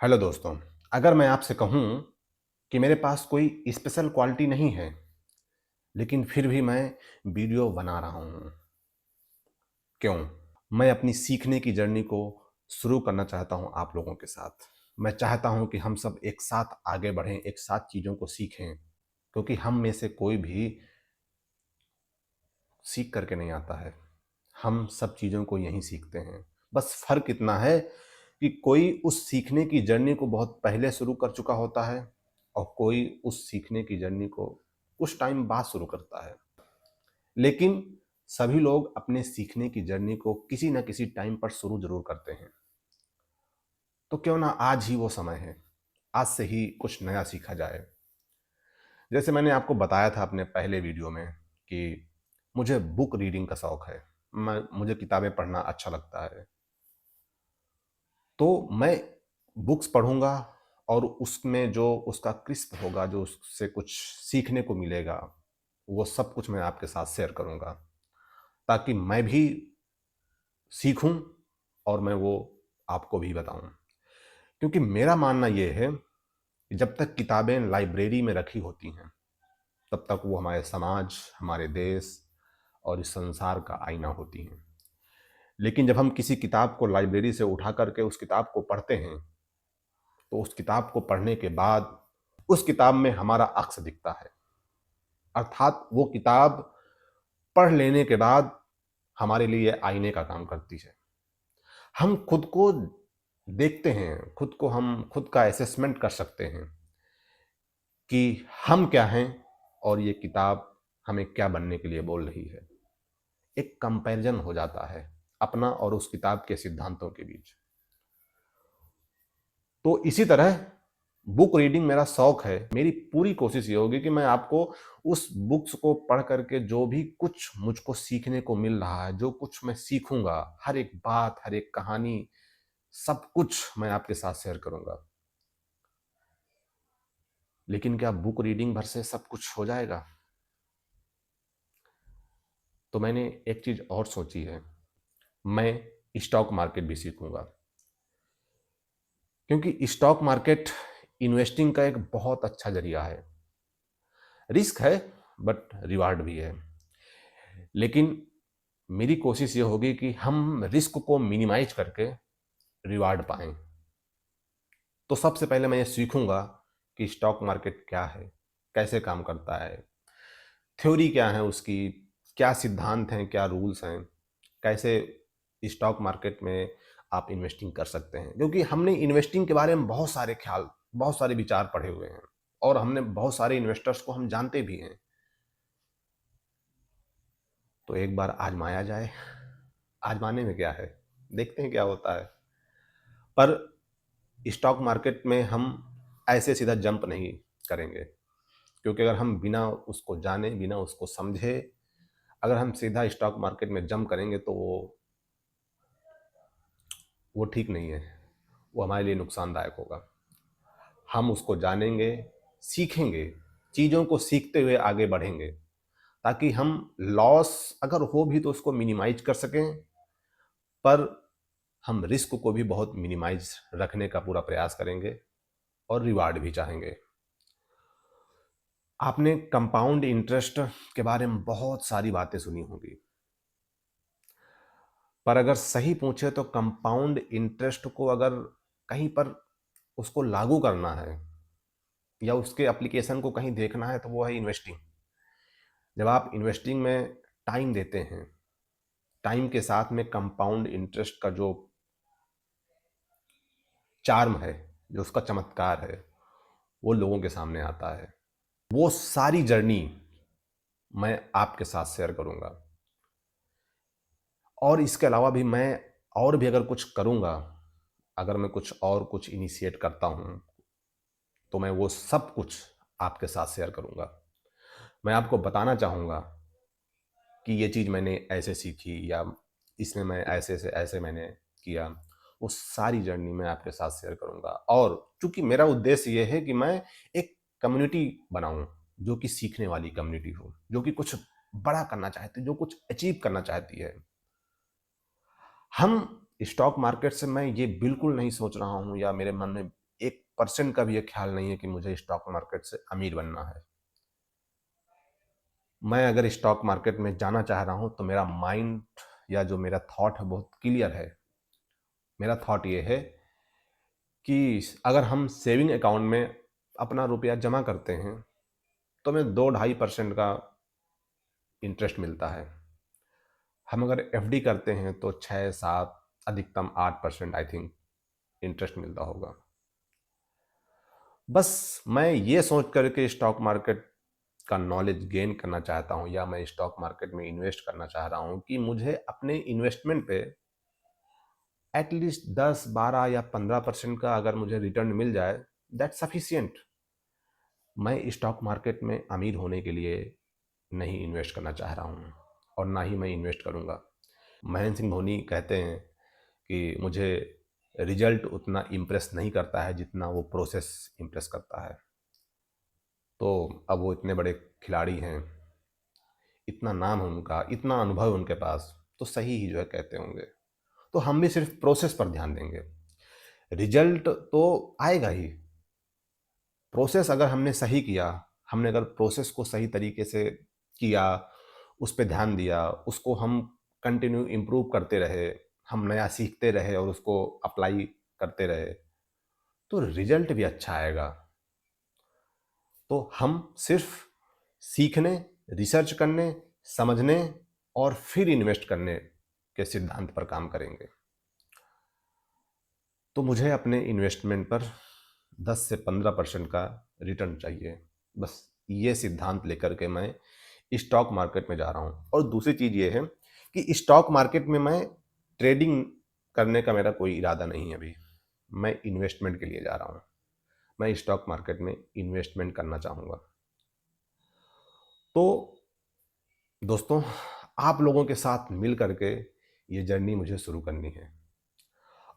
Hello दोस्तों। अगर मैं आपसे कहूँ कि मेरे पास कोई स्पेशल क्वालिटी नहीं है, लेकिन फिर भी मैं वीडियो बना रहा हूँ। क्यों? मैं अपनी सीखने की जर्नी को शुरू करना चाहता हूँ आप लोगों के साथ। मैं चाहता हूँ कि हम सब एक साथ आगे बढ़ें, एक साथ चीज़ों को सीखें, क्योंकि हम में से कोई भी सीख करके नहीं आता है। हम सब चीज़ों को यहीं सीखते हैं। बस फ़र्क इतना है कि कोई उस सीखने की जर्नी को बहुत पहले शुरू कर चुका होता है और कोई उस सीखने की जर्नी को कुछ टाइम बाद शुरू करता है। लेकिन सभी लोग अपने सीखने की जर्नी को किसी न किसी टाइम पर शुरू ज़रूर करते हैं। तो क्यों ना आज ही वो समय है, आज से ही कुछ नया सीखा जाए। जैसे मैंने आपको बताया था अपने पहले वीडियो में कि मुझे बुक रीडिंग का शौक है। मुझे किताबें पढ़ना अच्छा लगता है। तो मैं बुक्स पढ़ूँगा और उसमें जो उसका क्रिस्प होगा, जो उससे कुछ सीखने को मिलेगा, वो सब कुछ मैं आपके साथ शेयर करूँगा, ताकि मैं भी सीखूँ और मैं वो आपको भी बताऊँ। क्योंकि मेरा मानना ये है कि जब तक किताबें लाइब्रेरी में रखी होती हैं, तब तक वो हमारे समाज, हमारे देश और इस संसार का आईना होती हैं। लेकिन जब हम किसी किताब को लाइब्रेरी से उठा करके उस किताब को पढ़ते हैं, तो उस किताब को पढ़ने के बाद उस किताब में हमारा अक्स दिखता है। अर्थात वो किताब पढ़ लेने के बाद हमारे लिए आईने का काम करती है। हम खुद को देखते हैं, हम खुद का असेसमेंट कर सकते हैं कि हम क्या हैं और ये किताब हमें क्या बनने के लिए बोल रही है। एक कंपैरिजन हो जाता है अपना और उस किताब के सिद्धांतों के बीच। तो इसी तरह बुक रीडिंग मेरा शौक है। मेरी पूरी कोशिश ये होगी कि मैं आपको उस बुक्स को पढ़ करके जो भी कुछ मुझको सीखने को मिल रहा है, जो कुछ मैं सीखूँगा, हर एक बात, हर एक कहानी, सब कुछ मैं आपके साथ शेयर करूँगा। लेकिन क्या बुक रीडिंग भर से सब कुछ हो जाएगा? तो मैंने एक चीज़ और सोची है, मैं स्टॉक मार्केट भी सीखूँगा। क्योंकि स्टॉक मार्केट इन्वेस्टिंग का एक बहुत अच्छा ज़रिया है। रिस्क है बट रिवार्ड भी है। लेकिन मेरी कोशिश ये होगी कि हम रिस्क को मिनिमाइज करके रिवार्ड पाएँ। तो सबसे पहले मैं ये सीखूँगा कि स्टॉक मार्केट क्या है? कैसे काम करता है? थ्योरी क्या है उसकी? क्या सिद्धांत हैं? क्या रूल्स हैं? कैसे स्टॉक मार्केट में आप इन्वेस्टिंग कर सकते हैं? क्योंकि हमने इन्वेस्टिंग के बारे में बहुत सारे ख्याल, बहुत सारे विचार पढ़े हुए हैं और हमने बहुत सारे इन्वेस्टर्स को हम जानते भी हैं। तो एक बार आज़माया जाए। आज़माने में क्या है? देखते हैं क्या होता है। पर स्टॉक मार्केट में हम ऐसे सीधा जंप नहीं करेंगे, क्योंकि अगर हम बिना उसको जाने, बिना उसको समझे, अगर हम सीधा स्टॉक मार्केट में जंप करेंगे तो वो ठीक नहीं है। वो हमारे लिए नुकसानदायक होगा। हम उसको जानेंगे, सीखेंगे, चीज़ों को सीखते हुए आगे बढ़ेंगे, ताकि हम लॉस अगर हो भी तो उसको मिनिमाइज कर सकें, पर हम रिस्क को भी बहुत मिनिमाइज रखने का पूरा प्रयास करेंगे और रिवार्ड भी चाहेंगे। आपने कंपाउंड इंटरेस्ट के बारे में बहुत सारी बातें सुनी होंगी, पर अगर सही पूछे तो कंपाउंड इंटरेस्ट को अगर कहीं पर उसको लागू करना है या उसके एप्लीकेशन को कहीं देखना है तो वो है इन्वेस्टिंग। जब आप इन्वेस्टिंग में टाइम देते हैं, टाइम के साथ में कंपाउंड इंटरेस्ट का जो चार्म है, जो उसका चमत्कार है, वो लोगों के सामने आता है। वो सारी जर्नी मैं आपके साथ शेयर करूंगा और इसके अलावा भी मैं और भी अगर कुछ करूंगा, अगर मैं कुछ और कुछ इनिशिएट करता हूं, तो मैं वो सब कुछ आपके साथ शेयर करूंगा। मैं आपको बताना चाहूँगा कि ये चीज़ मैंने ऐसे सीखी या इसमें मैं ऐसे से ऐसे मैंने किया। वो सारी जर्नी मैं आपके साथ शेयर करूँगा और चूँकि मेरा उद्देश्य ये है कि मैं एक कम्युनिटी बनाऊँ, जो कि सीखने वाली कम्युनिटी हो, जो कि कुछ बड़ा करना चाहती है, जो कुछ अचीव करना चाहती है। हम स्टॉक मार्केट से मैं ये बिल्कुल नहीं सोच रहा हूँ या मेरे मन में 1% का भी ये ख्याल नहीं है कि मुझे स्टॉक मार्केट से अमीर बनना है। मैं अगर स्टॉक मार्केट में जाना चाह रहा हूँ तो मेरा माइंड या जो मेरा थॉट है बहुत क्लियर है। मेरा थॉट ये है कि अगर हम सेविंग अकाउंट में अपना रुपया जमा करते हैं तो हमें 2-2.5% का इंटरेस्ट मिलता है। हम अगर एफडी करते हैं तो 6-7 अधिकतम 8% आई थिंक इंटरेस्ट मिलता होगा। बस मैं ये सोच करके स्टॉक मार्केट का नॉलेज गेन करना चाहता हूँ या मैं स्टॉक मार्केट में इन्वेस्ट करना चाह रहा हूँ कि मुझे अपने इन्वेस्टमेंट पे एटलीस्ट 10-12 या 15% का अगर मुझे रिटर्न मिल जाए, दैट सफिशियंट। मैं स्टॉक मार्केट में अमीर होने के लिए नहीं इन्वेस्ट करना चाह रहा हूँ और ना ही मैं इन्वेस्ट करूँगा। महेंद्र सिंह धोनी कहते हैं कि मुझे रिजल्ट उतना इम्प्रेस नहीं करता है जितना वो प्रोसेस इम्प्रेस करता है। तो अब वो इतने बड़े खिलाड़ी हैं, इतना नाम है उनका, इतना अनुभव है उनके पास, तो सही ही जो है कहते होंगे। तो हम भी सिर्फ प्रोसेस पर ध्यान देंगे। रिजल्ट तो आएगा ही। प्रोसेस अगर हमने सही किया, हमने अगर प्रोसेस को सही तरीके से किया, उस पे ध्यान दिया, उसको हम कंटिन्यू इम्प्रूव करते रहे, हम नया सीखते रहे और उसको अप्लाई करते रहे, तो रिजल्ट भी अच्छा आएगा। तो हम सिर्फ सीखने, रिसर्च करने, समझने और फिर इन्वेस्ट करने के सिद्धांत पर काम करेंगे। तो मुझे अपने इन्वेस्टमेंट पर 10 से 15% का रिटर्न चाहिए। बस ये सिद्धांत लेकर के मैं स्टॉक मार्केट में जा रहा हूँ। और दूसरी चीज़ ये है कि स्टॉक मार्केट में मैं ट्रेडिंग करने का मेरा कोई इरादा नहीं है अभी। मैं इन्वेस्टमेंट के लिए जा रहा हूँ। मैं स्टॉक मार्केट में इन्वेस्टमेंट करना चाहूँगा। तो दोस्तों, आप लोगों के साथ मिल करके ये जर्नी मुझे शुरू करनी है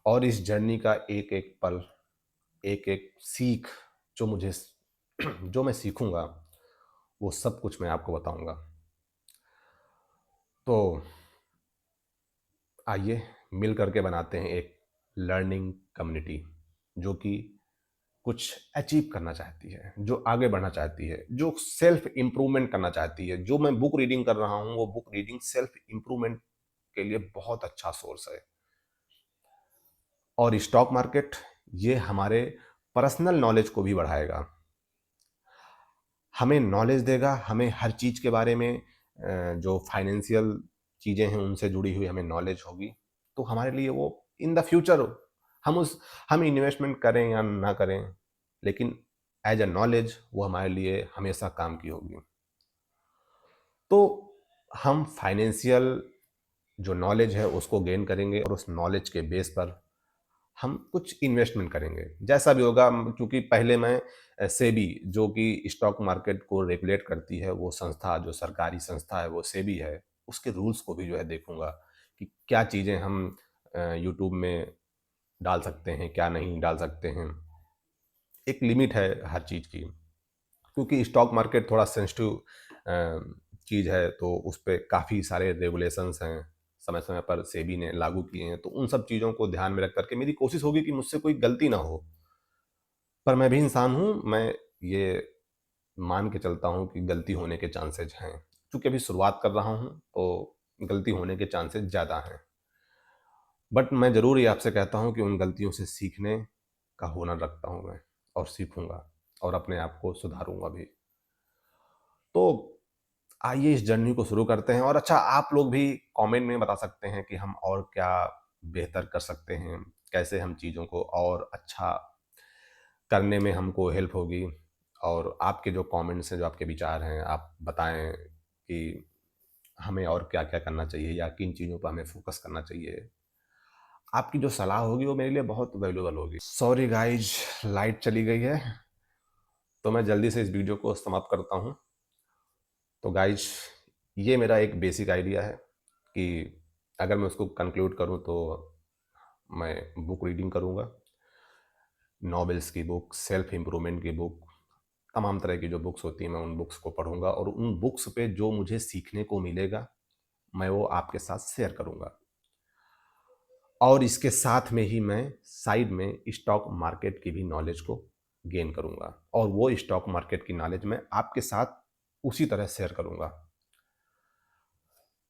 और इस जर्नी का एक एक पल, एक एक सीख जो मुझे जो मैं सीखूंगा वो सब कुछ मैं आपको बताऊंगा। तो आइए मिल करके बनाते हैं एक लर्निंग कम्युनिटी जो कि कुछ अचीव करना चाहती है, जो आगे बढ़ना चाहती है, जो सेल्फ इम्प्रूवमेंट करना चाहती है। जो मैं बुक रीडिंग कर रहा हूँ वो बुक रीडिंग सेल्फ इम्प्रूवमेंट के लिए बहुत अच्छा सोर्स है। और स्टॉक मार्केट ये हमारे पर्सनल नॉलेज को भी बढ़ाएगा, हमें नॉलेज देगा, हमें हर चीज़ के बारे में जो फाइनेंशियल चीज़ें हैं उनसे जुड़ी हुई हमें नॉलेज होगी। तो हमारे लिए वो इन द फ्यूचर हम उस हम इन्वेस्टमेंट करें या ना करें, लेकिन एज अ नॉलेज वो हमारे लिए हमेशा काम की होगी। तो हम फाइनेंशियल जो नॉलेज है उसको गेन करेंगे और उस नॉलेज के बेस पर हम कुछ इन्वेस्टमेंट करेंगे जैसा भी होगा। क्योंकि पहले मैं सेबी जो कि स्टॉक मार्केट को रेगुलेट करती है, वो संस्था जो सरकारी संस्था है वो सेबी है, उसके रूल्स को भी जो है देखूंगा कि क्या चीज़ें हम यूट्यूब में डाल सकते हैं, क्या नहीं डाल सकते हैं। एक लिमिट है हर चीज़ की, क्योंकि स्टॉक मार्केट थोड़ा सेंसिटिव चीज़ है, तो उस पर काफ़ी सारे रेगुलेशंस हैं, समय समय पर सेबी ने लागू किए हैं। तो उन सब चीज़ों को ध्यान में रख करके मेरी कोशिश होगी कि मुझसे कोई गलती ना हो। पर मैं भी इंसान हूँ, मैं ये मान के चलता हूँ कि गलती होने के चांसेज हैं। चूँकि अभी शुरुआत कर रहा हूँ तो गलती होने के चांसेज ज़्यादा हैं। बट मैं ज़रूर ये आपसे कहता हूँ कि उन गलतियों से सीखने का हुनर रखता हूँ मैं, और सीखूँगा और अपने आप को सुधारूँगा भी। तो आइए इस जर्नी को शुरू करते हैं। और अच्छा, आप लोग भी कमेंट में बता सकते हैं कि हम और क्या बेहतर कर सकते हैं, कैसे हम चीज़ों को और अच्छा करने में हमको हेल्प होगी। और आपके जो कमेंट्स हैं, जो आपके विचार हैं, आप बताएं कि हमें और क्या क्या करना चाहिए या किन चीज़ों पर हमें फोकस करना चाहिए। आपकी जो सलाह होगी वो मेरे लिए बहुत वैल्यूबल होगी। सॉरी गाइज, लाइट चली गई है, तो मैं जल्दी से इस वीडियो को समाप्त करता हूँ। तो गाइज, ये मेरा एक बेसिक आइडिया है कि अगर मैं उसको कंक्लूड करूँ तो मैं बुक रीडिंग करूँगा, नॉवेल्स की बुक, सेल्फ इम्प्रूवमेंट की बुक, तमाम तरह की जो बुक्स होती हैं मैं उन बुक्स को पढ़ूंगा और उन बुक्स पे जो मुझे सीखने को मिलेगा मैं वो आपके साथ शेयर करूंगा। और इसके साथ में ही मैं साइड में स्टॉक मार्केट की भी नॉलेज को गेन करूंगा, और वो स्टॉक मार्केट की नॉलेज मैं आपके साथ उसी तरह शेयर करूंगा,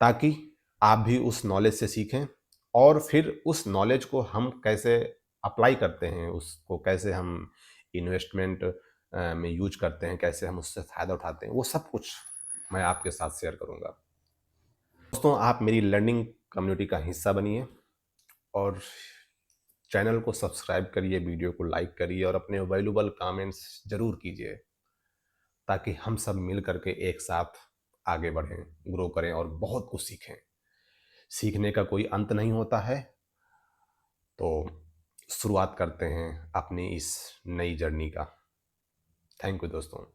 ताकि आप भी उस नॉलेज से सीखें और फिर उस नॉलेज को हम कैसे अप्लाई करते हैं, उसको कैसे हम इन्वेस्टमेंट में यूज करते हैं, कैसे हम उससे फ़ायदा उठाते हैं, वो सब कुछ मैं आपके साथ शेयर करूंगा। दोस्तों, आप मेरी लर्निंग कम्युनिटी का हिस्सा बनिए और चैनल को सब्सक्राइब करिए, वीडियो को लाइक करिए और अपने वैल्यूबल कमेंट्स ज़रूर कीजिए, ताकि हम सब मिल करके एक साथ आगे बढ़ें, ग्रो करें और बहुत कुछ सीखें। सीखने का कोई अंत नहीं होता है। तो शुरुआत करते हैं अपनी इस नई जर्नी का। थैंक यू दोस्तों।